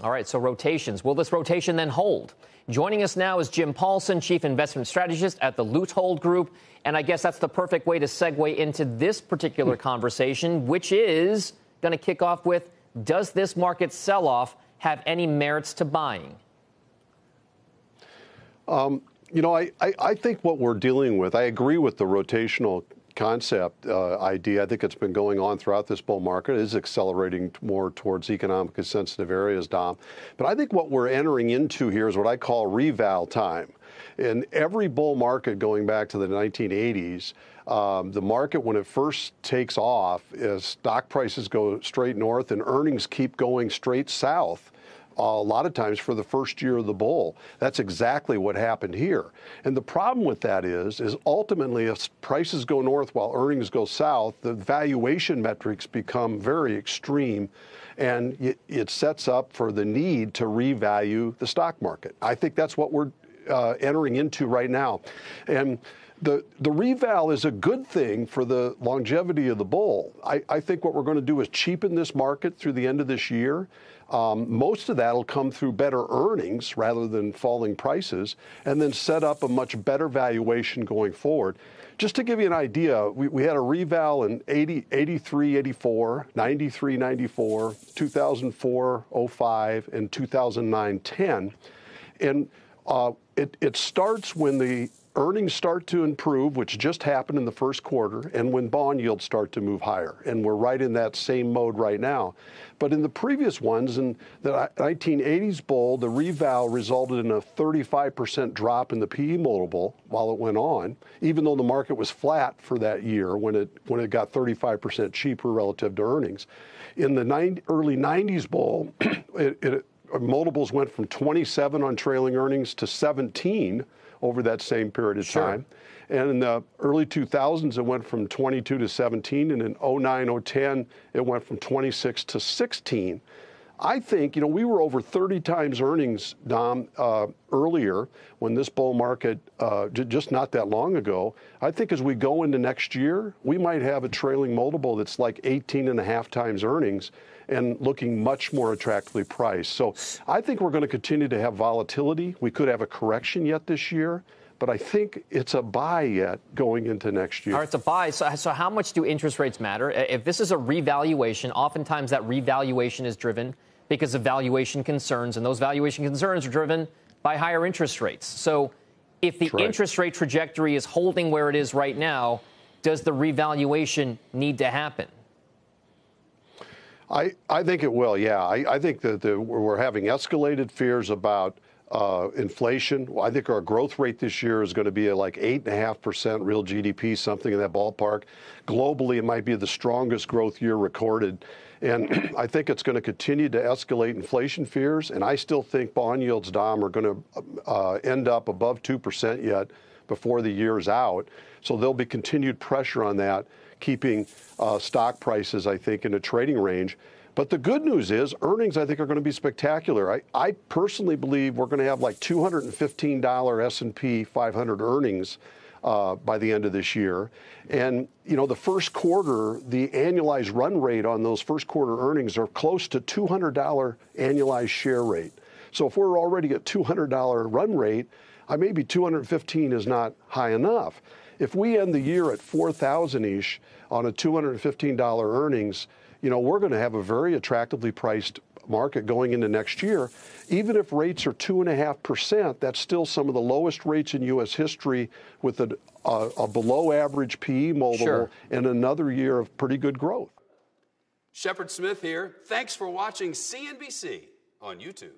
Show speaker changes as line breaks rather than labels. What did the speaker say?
All right, so rotations. Will this rotation then hold? Joining us now is Jim Paulsen, Chief Investment Strategist at the Leuthold Group. And I guess that's the perfect way to segue into this particular conversation, which is going to kick off with, does this market sell-off have any merits to buying?
I think what we're dealing with, I agree with the rotational concept idea. I think it's been going on throughout this bull market. It is accelerating more towards economically sensitive areas, Dom. But I think what we're entering into here is what I call reval time. In every bull market going back to the 1980s, the market, when it first takes off, is stock prices go straight north and earnings keep going straight south. A lot of times for the first year of the bull. That's exactly what happened here. And the problem with that is ultimately if prices go north while earnings go south, the valuation metrics become very extreme, and it sets up for the need to revalue the stock market. I think that's what we're entering into right now. And the reval is a good thing for the longevity of the bull. I think what we're going to do is cheapen this market through the end of this year. Most of that will come through better earnings rather than falling prices, and then set up a much better valuation going forward. Just to give you an idea, we had a reval in 83, 84, 93, 94, 2004, 05, and 2009, 10. And it starts when the earnings start to improve, which just happened in the first quarter, and when bond yields start to move higher. And we're right in that same mode right now. But in the previous ones, in the 1980s bull, the reval resulted in a 35% drop in the PE multiple while it went on, even though the market was flat for that year when it got 35% cheaper relative to earnings. In the early 90s bull, multiples went from 27 on trailing earnings to 17 over that same period of time. And in the early 2000s, it went from 22 to 17. And in 09, 010, it went from 26 to 16. I think, we were over 30 times earnings, Dom, earlier when this bull market, just not that long ago. I think as we go into next year, we might have a trailing multiple that's like 18.5 times earnings and looking much more attractively priced. So I think we're going to continue to have volatility. We could have a correction yet this year, but I think it's a buy yet going into next year.
All right, it's a buy. So how much do interest rates matter? If this is a revaluation, oftentimes that revaluation is driven because of valuation concerns, and those valuation concerns are driven by higher interest rates. So if the interest rate trajectory is holding where it is right now, does the revaluation need to happen?
I think it will, yeah. I think that we're having escalated fears about inflation. I think our growth rate this year is going to be at like 8.5% real GDP, something in that ballpark. Globally, it might be the strongest growth year recorded. And I think it's going to continue to escalate inflation fears. And I still think bond yields, Dom, are going to end up above 2% yet before the year's out. So there'll be continued pressure on that, keeping stock prices, I think, in a trading range. But the good news is earnings, I think, are going to be spectacular. I personally believe we're going to have like $215 S&P 500 earnings by the end of this year. And, the first quarter, the annualized run rate on those first quarter earnings are close to $200 annualized share rate. So if we're already at $200 run rate, maybe 215 is not high enough. If we end the year at 4,000-ish on a $215 earnings, we're going to have a very attractively priced market going into next year. Even if rates are 2.5%, that's still some of the lowest rates in U.S. history with a below average PE multiple and another year of pretty good growth.
Shepard Smith here. Thanks for watching CNBC on YouTube.